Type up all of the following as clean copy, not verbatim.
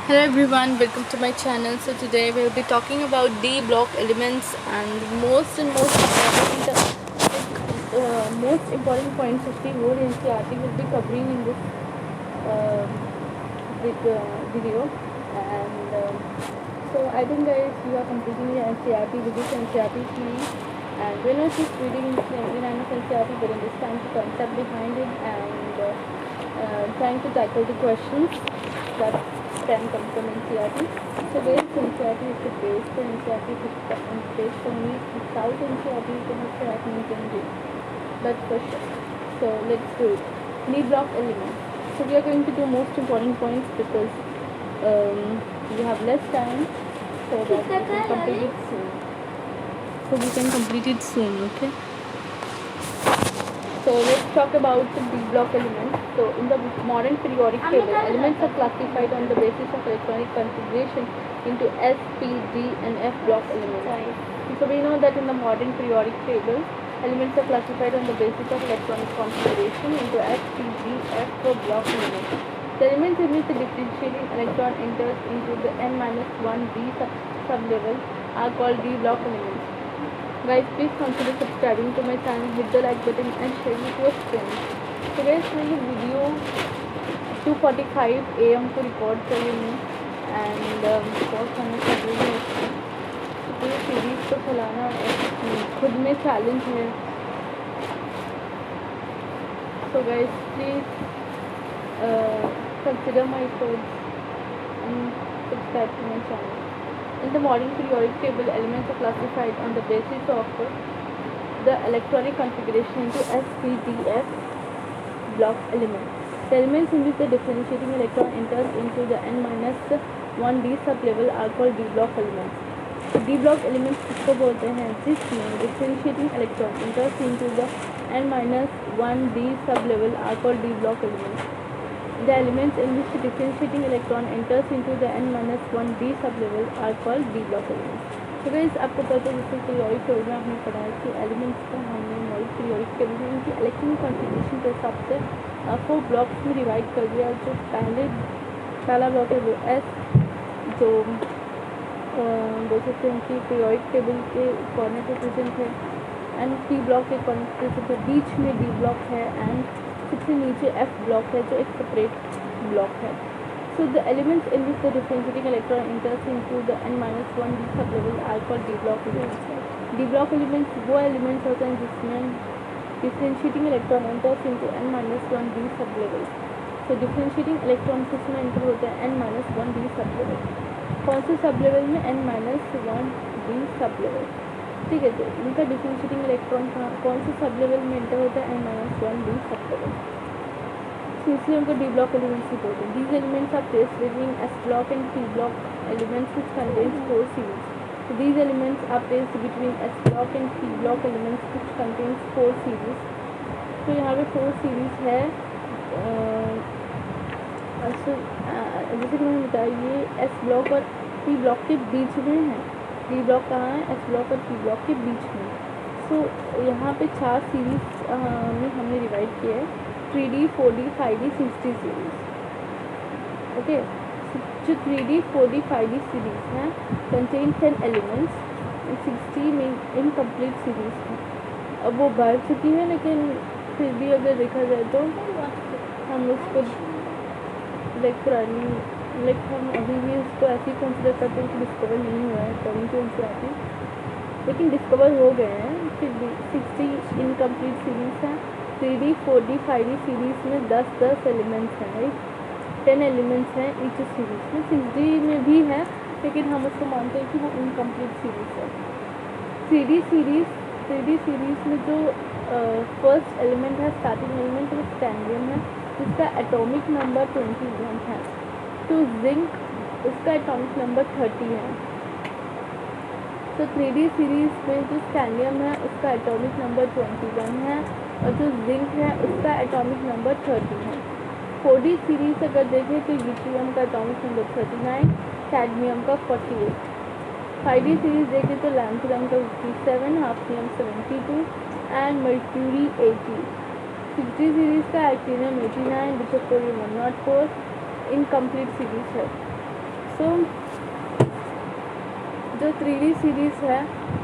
Hello everyone, welcome to my channel. So today we'll be talking about D block elements and most important points of the whole NCERT will be covering in this uh, video. And so I think guys, you are completing the NCERT with this NCERT series, and we're not just reading the 99 of NCERT but understand the concept behind it and trying to tackle the questions that can come from NCERT. So where is NCERT is the base for NCERT is based on me. Without NCERT you cannot crack anything do. That's for sure. So let's do it. D block elements. So we are going to do most important points because we have less time, so that we can complete it soon. Okay. So let's talk about the D block elements. So in the modern periodic table, elements are classified on the basis of electronic configuration into S, P, D and F block elements. So we know that in the modern periodic table, elements are classified on the basis of electronic configuration into S, P, D, F for block elements. The elements in which the differentiating electron enters into the n-1 D sublevel are called D block elements. Guys, please consider subscribing to my channel, hit the like button and share it with friends. So guys, मैं ये video 2:45 AM को record कर रही हूँ and बहुत समय कर रही है इसको। तो ये सीरीज़ को चलाना खुद में चैलेंज है। So guys, please consider my efforts and subscribe to my channel. In the modern periodic table, elements are classified on the basis of the electronic configuration into S, P, D, F block elements. The elements in which the differentiating electron enters into the n-1 D sublevel are called D block elements. So D block elements किसको बोलते हैं? जिसमें differentiating electron enters into the n-1 D sublevel are called D block elements. The elements in which the differentiating electron enters into the n-1 D sublevel are called D block elements. तो guys, आपको पता है जैसे periodic table में आपने पढ़ा है कि elements को हमने modern periodic table में उनकी electron configuration के हिसाब से 4 blocks में divide कर दिया। जो पहला block है वो S, जो बोल सकते हैं कि periodic table के corner पे present है, and P block के corner पे present है, बीच में D block है and सबसे नीचे F block है जो एक separate block है. So the elements in which the differentiating electron enters into the n-1 D sublevel are called D block elements. D block elements वो elements होते हैं जिसमें differentiating electron enters into n-1 D sublevel. So differentiating electron किसमें enter होते हैं? n-1 D sublevel. कौन से sublevel में? n-1 D sublevel. ठीक है, तो इनका डिफरेंशिएटिंग इलेक्ट्रॉन कौन से सब लेवल में एंटर होता है? n-1 D sub level. तो इसलिए उनको डी ब्लॉक एलिमेंट्स ही बोलते हैं। These elements are placed between S block and P block elements which contains 4 series. तो these elements are placed between S block and P block elements which contains 4 series. तो यहाँ पे 4 series है। जैसे कि मैंने बताया, ये एस ब्लॉक और पी ब्लॉक के बीच में है। डी ब्लॉक कहाँ है? एस ब्लॉक और पी ब्लॉक के बीच में। सो यहाँ पे 4 सीरीज में हमने डिवाइड किया है, 3D, 4D, 5D, 6D series. Okay, जो 3D, 4D, 5D सीरीज हैं कंटेन 10 एलिमेंट्स, 60 में इनकम्प्लीट सीरीज है। अब वो बढ़ चुकी है, लेकिन फिर भी अगर देखा जाए तो हम उसको हम अभी भी उसको ऐसे ही कंसिडर करते हैं कि डिस्कवर नहीं हुआ है अकॉर्डिंग टू एनसीईआरटी, लेकिन डिस्कवर हो गए हैं। फिर भी 60 इनकम्प्लीट सीरीज है। 3D, 4D, 5D सीरीज में 10 एलिमेंट्स हैं, राइट? 10 एलिमेंट्स हैं ईच सीरीज में। 6D में भी है, लेकिन हम उसको मानते हैं कि वो इनकम्प्लीट सीरीज है। 3D सीरीज में जो फर्स्ट एलिमेंट है, स्टार्टिंग एलिमेंट, वो स्कैंडियम है, जिसका एटॉमिक नंबर 21 है। तो जिंक, उसका एटॉमिक नंबर 30 है। तो 3D सीरीज में जो स्कैंडियम है उसका एटॉमिक नंबर 21 है, और जो जिंक है उसका एटॉमिक नंबर 30 है। 4D सीरीज अगर देखें तो यूट्रियम का एटॉमिक नंबर 39, कैडमियम का 48। 5D सीरीज देखें तो लैंथरियम का 57, hafnium 72 and mercury 80। 6D series का एक्टिनियम 89, डिसोटोरियम 104 इनकम्प्लीट सीरीज है। सो जो 3D सीरीज़ है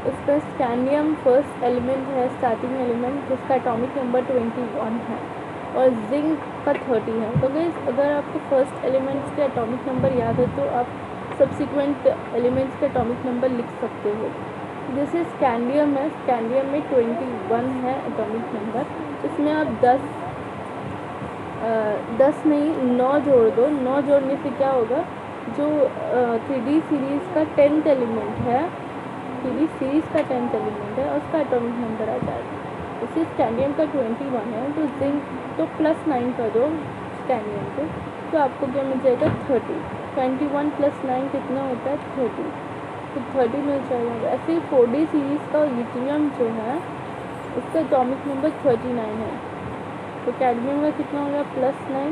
उसका स्कैंडियम फर्स्ट एलिमेंट है, स्टार्टिंग एलिमेंट, जिसका एटॉमिक नंबर 21 है और जिंक का 30 है। तो गाइस अगर आपको फर्स्ट एलिमेंट्स के एटॉमिक नंबर याद है तो आप सब्सिक्वेंट एलिमेंट्स के एटॉमिक नंबर लिख सकते हो। जैसे स्कैंडियम है, स्कैंडियम में 21 है एटॉमिक नंबर, इसमें आप 10 नहीं 9 जोड़ दो। 9 जोड़ने से क्या होगा, जो 3D सीरीज़ का 10th एलिमेंट है, 3D सीरीज़ का 10th एलिमेंट है, उसका एटॉमिक नंबर आ जाएगा। इसी स्कैंडियम का 21 है तो जिंक तो +9 कर दो स्कैंडियम को, तो आपको क्या मिल जाएगा 30। 21 + 9 कितना होता है 30, तो 30 मिल जाएगा। ऐसे ही 4D सीरीज़ का यूट्रियम जो है उसका एटॉमिक नंबर 39 है, तो कैडमियम का कितना हो गया +9,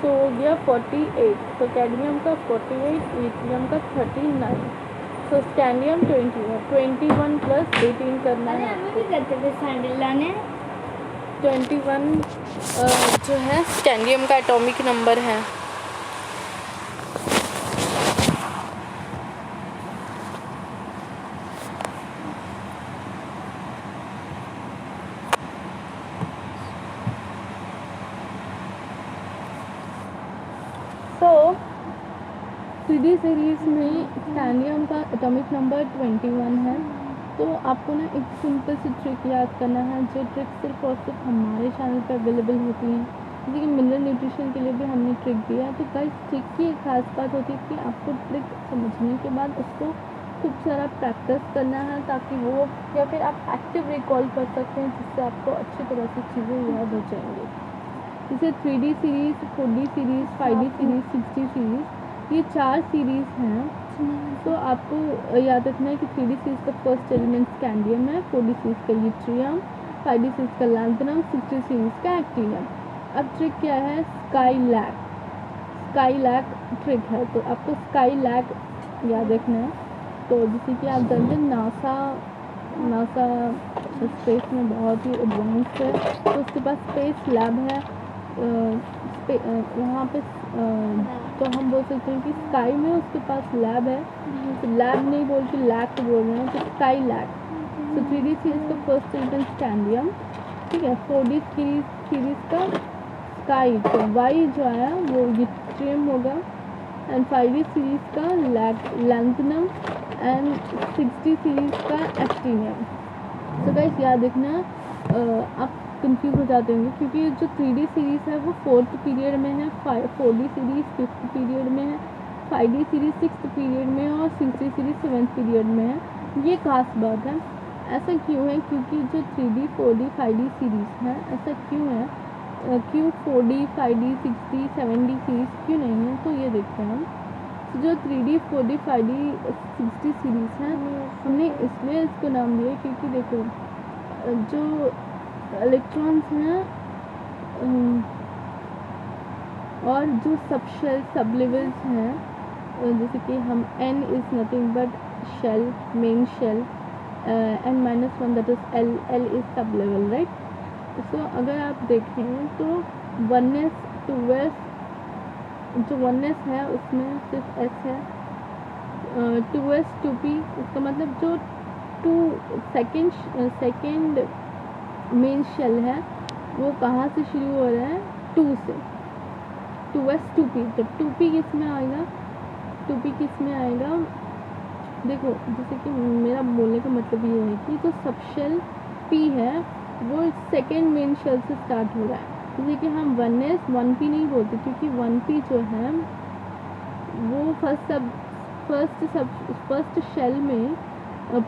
तो हो गया 48। तो कैडमियम का 48, यूट्रियम का 39। तो स्कैंडियम 21 + 18 करना है आपको। 21 जो है स्कैंडियम का एटॉमिक नंबर है। तो 3D सीरीज़ में स्कैंडियम का एटॉमिक नंबर 21 है। तो आपको ना एक सिंपल सी ट्रिक याद करना है, जो ट्रिक सिर्फ और सिर्फ हमारे चैनल पर अवेलेबल होती हैं। जैसे कि मिनरल न्यूट्रिशन के लिए भी हमने ट्रिक दिया है। तो गाइस ट्रिक की एक खास बात होती है कि आपको ट्रिक समझने के बाद उसको खूब सारा प्रैक्टिस करना है, ताकि वो या फिर आप एक्टिव रिकॉल कर सकते हैं, जिससे आपको अच्छी तरह से चीज़ें याद हो जाएंगी। जैसे 3D series, 4D series, 5D series, 6D series, ये 4 सीरीज़ हैं। तो आपको याद रखना है कि 3D सीरीज़ का फर्स्ट एलिमेंट स्कैंडियम है, 4D सीरीज़ का यूट्रियम, 5D सीरीज़ का लैंथनम, 6D सीरीज़ का एक्टिनियम। अब ट्रिक क्या है, स्काई लैक ट्रिक है। तो आपको स्काई लैक याद रखना है। तो जैसे कि आप जानते हैं नासा स्पेस में बहुत ही एडवांस है, तो उसके पास स्पेस लैब है। वहाँ पे तो हम बोल सकते हैं कि स्काई में उसके पास लैब है। तो लैब नहीं बोल के लैक बोल रहे हैं, तो स्काई लैक। तो 3D सीरीज़ का फर्स्ट एलिमेंट स्कैंडियम, ठीक है। 4D सीरीज़ का स्काई, तो वाई जो आया वो यूट्रियम होगा, एंड 5D सीरीज़ का लैंथनम, एंड 6D सीरीज़ का एक्टिनियम। तो गाइस याद रखना, आप कंफ्यूज हो जाते होंगे क्योंकि जो 3D सीरीज़ है वो 4th पीरियड में है, 4D सीरीज़ 5th पीरियड में है, 5D सीरीज़ 6th पीरियड में है, और 6D सीरीज़ 7th पीरियड में है। ये खास बात है। ऐसा क्यों है, क्योंकि जो 3D 4D 5D सीरीज़ है, ऐसा क्यों है, क्यों 4D 5D 6D 7D series क्यों नहीं है, तो ये देखते हैं हम। तो जो 3D 4D 5D 6D series है, हमने इसलिए इसको नाम दिया क्योंकि देखो जो इलेक्ट्रॉन्स हैं और जो सब लेवल्स हैं, जैसे कि हम n is nothing but shell, main shell, n-1 that is l is sub level, right. So अगर आप देखें तो 1s 2s, जो 1s है उसमें सिर्फ s है, 2s 2p, इसका मतलब जो सेकेंड मेन शेल है वो कहाँ से शुरू हो रहा है, 2 से। 2s 2p, जब 2p किस में आएगा, 2p किस में आएगा, देखो जैसे कि मेरा बोलने का मतलब ये है कि जो सब शेल p है वो सेकेंड मेन शेल से स्टार्ट हो रहा है। जैसे कि हम 1s 1p नहीं बोलते, क्योंकि 1p जो है वो फर्स्ट शेल में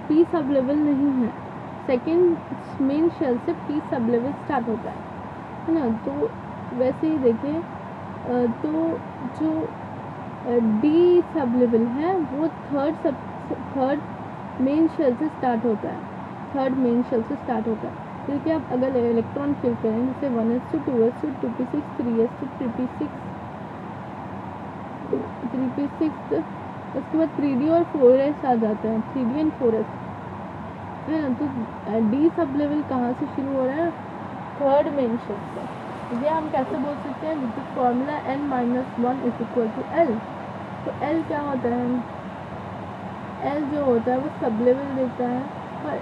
p सब लेवल नहीं है, सेकेंड मेन शेल से p सब लेवल स्टार्ट होता है ना। तो वैसे ही देखें तो जो d सब लेवल है वो थर्ड मेन शेल से स्टार्ट होता है, क्योंकि आप अगर इलेक्ट्रॉन फिल करें जैसे 1s to 2s to 2p6 3s to 3p6, उसके बाद 3d और 4s आ जाते हैं, 3d एंड 4s है ना। तो d सब लेवल कहाँ से शुरू हो रहा है, थर्ड मेन शेल से। ये हम कैसे बोल सकते हैं, with formula n-1 is equal to L. तो एल क्या होता है, एल जो होता है वो सब लेवल देता है, और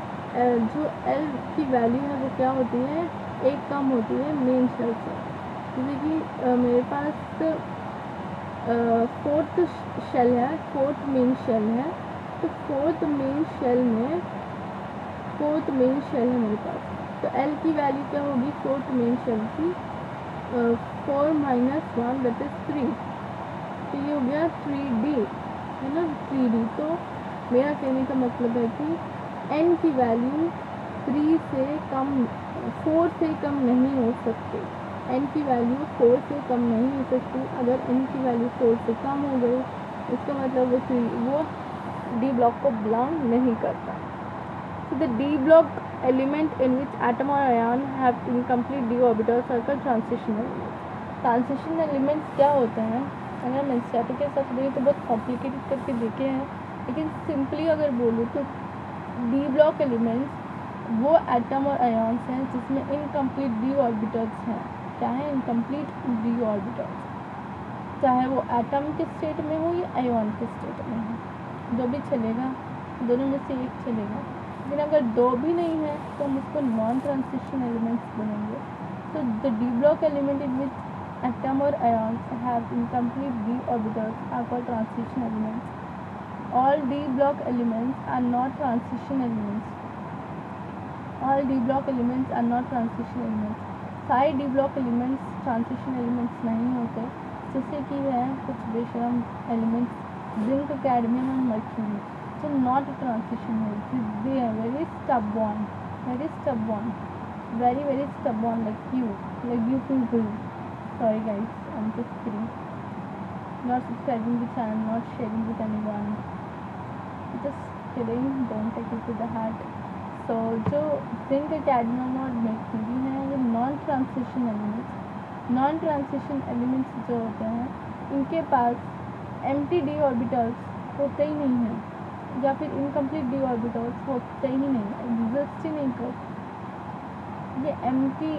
जो एल की वैल्यू है वो क्या होती है, एक कम होती है मेन शेल से। जैसे कि मेरे पास फोर्थ शेल है, फोर्थ मेन शेल है, तो फोर्थ मेन शेल है मेरे पास, तो एल की वैल्यू क्या होगी फोर्थ मेन शेल की, 4 - 1 दैट इज 3, तो ये हो गया 3D, है ना, 3D। तो मेरा कहने का मतलब है कि n की वैल्यू 3 से कम, 4 से कम नहीं हो सकती, n की वैल्यू 4 से कम नहीं हो सकती। अगर n की वैल्यू 4 से कम हो गई, इसका मतलब वो D ब्लॉक को बिलोंग नहीं करता। So the D block element in which atom or ion have incomplete d orbitals are called transition elements. Transition elements क्या होते हैं, अगर मैं स्टैटिक के साथ देखिए तो बहुत कॉम्प्लिकेटेड करके देखे हैं, लेकिन सिंपली अगर बोलूँ तो D block elements वो एटम और आयन्स हैं जिसमें इनकम्प्लीट d ऑर्बिटल्स हैं। क्या है, इनकम्प्लीट d ऑर्बिटल्स, चाहे वो एटम के स्टेट में हो या आयन के स्टेट में हो, जो भी चलेगा, दोनों में से एक चलेगा। लेकिन अगर दो भी नहीं है तो हम उसको नॉन ट्रांजिशन एलिमेंट्स बोलेंगे। तो the D block element in which atom और ions have incomplete d orbitals are called transition elements. All d block elements are not transition elements. All d block elements are not transition elements. सारे d block elements transition elements नहीं होते, जैसे कि है कुछ बेशरम elements, zinc, cadmium और mercury, so not a transition elements. They are very stubborn, very stubborn, very stubborn, like you people. Sorry guys, I'm just kidding. Not subscribing the channel, not sharing with anyone, just kidding, don't take it to the heart. So जो zinc, cadmium और mercury हैं ये non transition elements, non transition elements जो होते हैं इनके पास empty d orbitals होते ही नहीं हैं, या फिर इनकम्प्लीट d ऑर्बिटल्स होते ही नहीं, एग्जिस्ट ही नहीं करते। ये एम्प्टी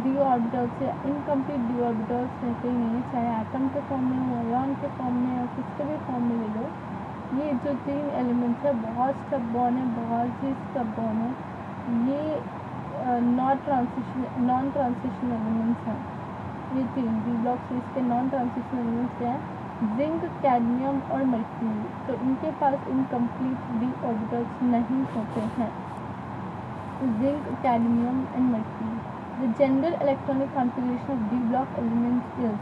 d ऑर्बिटल्स या इनकम्प्लीट d ऑर्बिटल्स रहते ही नहीं, चाहे एटम के फॉर्म में हो, आयन के फॉर्म में या किसके भी फॉर्म में ले लो। ये जो तीन एलिमेंट्स है बहुत स्टबॉर्न है, बहुत ही स्टबॉर्न है। ये नॉन ट्रांजिशन एलिमेंट्स हैं, ये तीन डी ब्लॉक सीरीज के नॉन ट्रांजिशन एलिमेंट्स हैं, जिंक, कैडमियम और मर्क्यूरी। तो इनके पास इनकम्प्लीट d ऑर्बिटल्स नहीं होते हैं, zinc, cadmium and mercury. The general electronic configuration of d block elements is,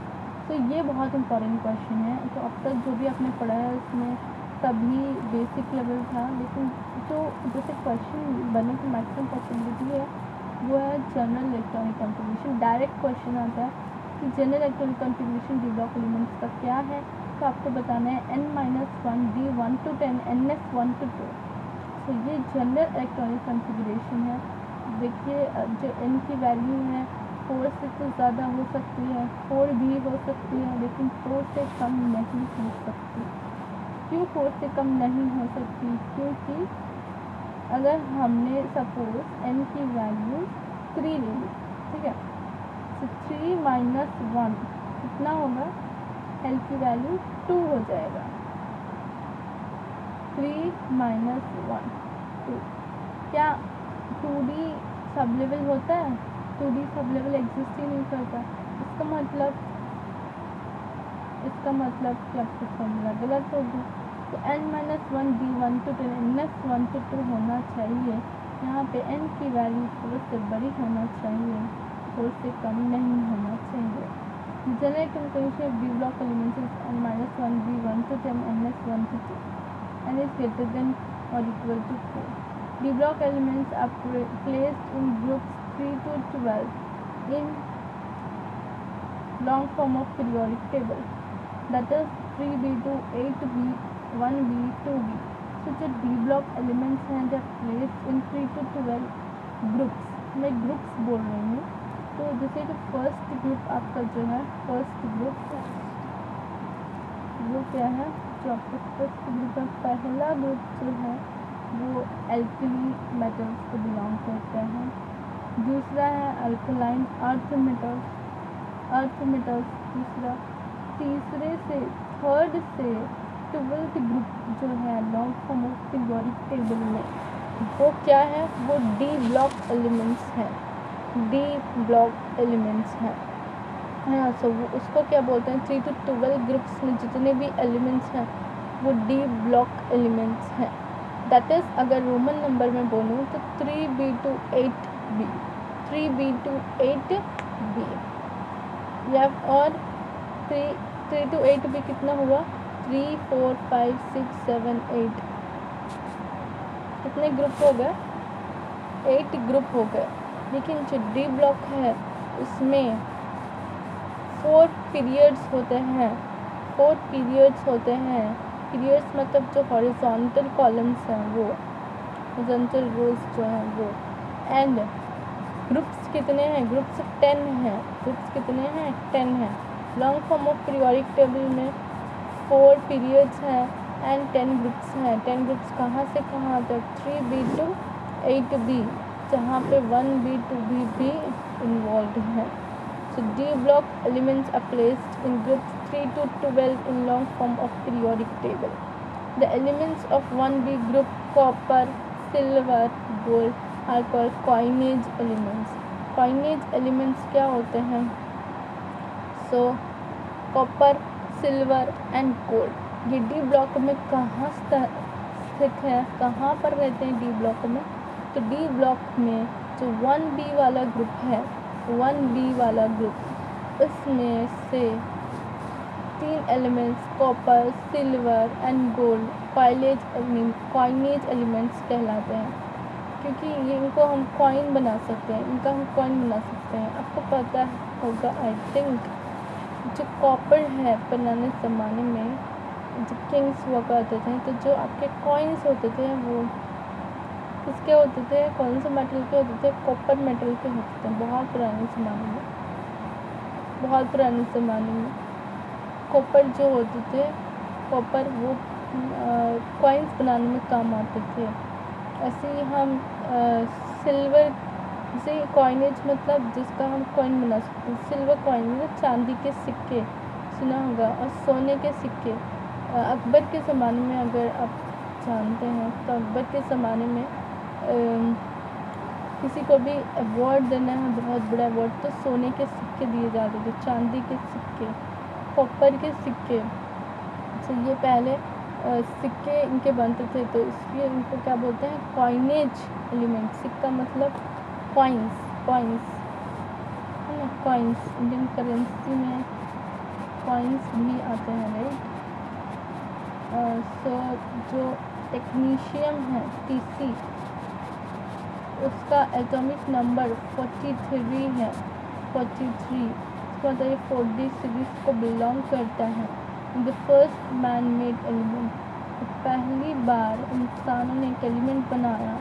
तो ये बहुत इंपॉर्टेंट क्वेश्चन है। तो अब तक जो भी आपने पढ़ा है उसमें सभी बेसिक लेवल था, लेकिन जो जैसे क्वेश्चन बनने की मैक्सिमम पॉसिबिलिटी है वो है general electronic configuration. Direct question आता है कि general electronic configuration D block elements का क्या है, तो आपको बताना है n-1 d 1 to 10 ns 1 to 2। तो ये जनरल इलेक्ट्रॉनिक कॉन्फ़िगरेशन है। देखिए जो n की वैल्यू है 4 से तो ज़्यादा हो सकती है, 4 भी हो सकती है, लेकिन 4 से कम नहीं हो सकती। क्यों 4 से कम नहीं हो सकती, क्योंकि अगर हमने सपोज n की वैल्यू 3 ले ली, ठीक है, तो 3 - 1 कितना होगा, l की वैल्यू 2 हो जाएगा। 3 - 1 2, क्या 2D सब लेवल होता है, 2D सब लेवल एग्जिस्ट ही नहीं करता। इसका मतलब कि आपका फॉर्मूला गलत होगा। तो n-1 d 1 to 10 ns 1 to 2 होना चाहिए। यहाँ पे n की वैल्यू 4 से बड़ी होना चाहिए, 4 से कम नहीं होना चाहिए। General configuration of d block elements is n-1 d 1 to 10 ns 1 to 2 n is greater than or equal to 4. d block elements are placed in groups 3 to 12 in long form of periodic table, that is 3b to 8b 1b 2b। तो जो d block elements हैं जब placed in 3 to 12 groups, मैं groups बोल रही हूँ। तो जैसे कि फर्स्ट ग्रुप आपका जो है, फर्स्ट ग्रुप वो क्या है, जो आपका फर्स्ट ग्रुप है, पहला ग्रुप जो है वो एल्कली मेटल्स को बिलोंग करता है। दूसरा है alkaline earth metals, earth metals. तीसरा, तीसरे से थर्ड से 12th ग्रुप जो है long form of periodic table में, वो क्या है, वो डी ब्लॉक एलिमेंट्स है, डी ब्लॉक एलिमेंट्स है। हाँ, सो वो उसको क्या बोलते हैं, 3 to 12 ग्रुप्स में जितने भी एलिमेंट्स हैं वो डी ब्लॉक एलिमेंट्स हैं। दैट इज़ अगर रोमन नंबर में बोलूँ तो 3b to 8b, 3b to 8b, या और 3 to 8b कितना हुआ, 3 4 5 6 7 8, कितने ग्रुप हो गए, 8 ग्रुप हो गए। लेकिन जो डी ब्लॉक है उसमें 4 पीरियड्स होते हैं, 4 पीरियड्स होते हैं। पीरियड्स मतलब जो हॉरिजॉन्टल कॉलम्स हैं वो, हॉरिजॉन्टल रोज जो हैं वो। एंड ग्रुप्स कितने हैं, ग्रुप्स 10 हैं, ग्रुप्स कितने हैं, 10 हैं। Long form of periodic table में 4 पीरियड्स हैं एंड 10 ग्रुप्स हैं। 10 ग्रुप्स कहाँ से कहाँ तक, 3b to 8b, जहाँ पे 1b 2b भी इन्वॉल्व है। So D block elements are placed in groups 3 to 12 in long form of periodic table. The elements of 1B group, copper, silver, gold, are called coinage elements. Coinage elements क्या होते हैं? So copper, silver and gold. ये D block में कहाँ स्थित है, कहाँ पर रहते हैं D block में? तो D block में जो 1B वाला ग्रुप है, 1B वाला ग्रुप, उसमें से 3 elements copper, silver and gold coinage elements कहलाते हैं, क्योंकि ये इनको हम कॉइन बना सकते हैं, इनका हम कॉइन बना सकते हैं। आपको पता होगा आई थिंक, जो कॉपर है पुराने ज़माने में जो किंग्स हुआ करते थे, तो जो आपके कॉइन्स होते थे वो किसके होते थे, कौन से मेटल के होते थे, कॉपर मेटल के होते थे। बहुत पुराने ज़माने में, बहुत पुराने ज़माने में कॉपर जो होते थे, कॉपर वो कॉइन्स बनाने में काम आते थे। ऐसे ही हम सिल्वर से कॉइनेज मतलब जिसका हम कॉइन बना सकते हैं। सिल्वर कॉइन मतलब चांदी के सिक्के, सुना होगा, और सोने के सिक्के। अकबर के ज़माने में अगर आप जानते हैं तो अकबर के ज़माने में किसी को भी अवार्ड देना है, बहुत बड़ा अवार्ड, तो सोने के सिक्के दिए जाते थे, चांदी के सिक्के, कॉपर के सिक्के। तो ये पहले सिक्के इनके बनते थे, तो इसलिए इनको क्या बोलते हैं, कॉइनेज एलिमेंट। सिक्का मतलब कॉइन्स, कॉइन्स है ना, कॉइन्स। इंडियन करेंसी में कॉइन्स भी आते हैं, राइट। सो जो टेक्नीशियम है TC, उसका एटॉमिक नंबर 43 है, 43। इसका मतलब ये 4D सीरीज को बिलोंग करता है। The first man made element, पहली बार इंसानों ने एक एलिमेंट बनाया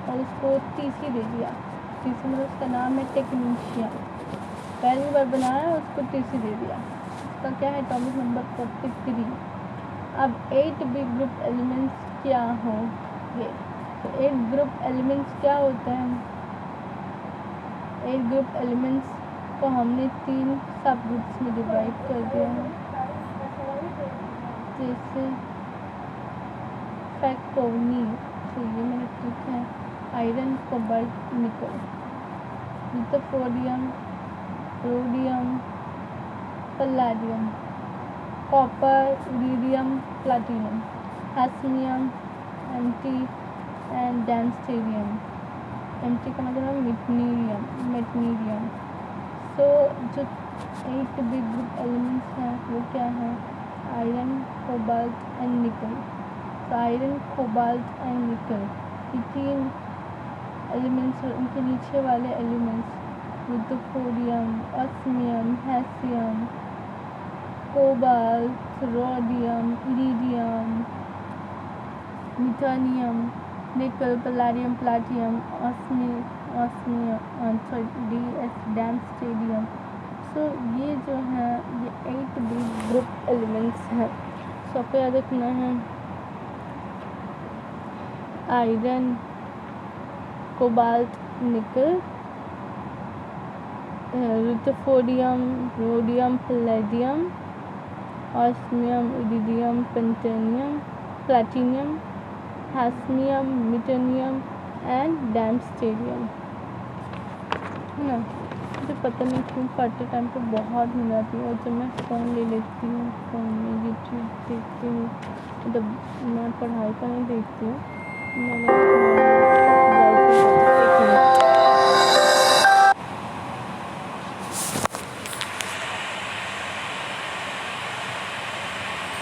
और उसको TC दे दिया। TC मतलब उसका नाम है टेक्नीशियम, पहली बार बनाया उसको TC दे दिया। इसका क्या है, एटॉमिक नंबर 43। अब 8B ग्रुप एलिमेंट्स क्या होंगे, तो 8 ग्रुप एलिमेंट्स क्या होते हैं, 8 ग्रुप एलिमेंट्स को हमने 3 सब ग्रुप्स में डिवाइड कर दिया है, जैसे फैक्टोनी, तो ये मैंने लिखा है iron, cobalt, nickel, rutherfordium, rhodium, palladium, copper, iridium, platinum, hassium, anti and darmstadtium. Anti का मतलब है मेटनीरियम। सो जो 8B ग्रुप एलिमेंट्स हैं वो क्या है, आयरन, कोबाल्ट एंड निकल। तो आयरन, कोबाल्ट एंड निकल, ये 3 एलिमेंट्स और उनके नीचे वाले elements rutherfordium, osmium, hassium, cobalt, rhodium, iridium, meitnerium, nickel, palladium, platinum, डांस्टेरियम। सो ये जो है ये 8B ग्रुप एलिमेंट्स हैं। सो आपको याद रखना है iron, cobalt, nickel, rutherfordium, rhodium, palladium, osmium, iridium, platinum, hassium, meitnerium and darmstadtium, है ना। मुझे पता नहीं क्यों पढ़ते टाइम पे बहुत नींद आती है, और जब मैं फ़ोन ले लेती हूँ, फ़ोन में यूट्यूब देखती हूँ, मतलब मैं पढ़ाई का नहीं देखती हूँ, मैं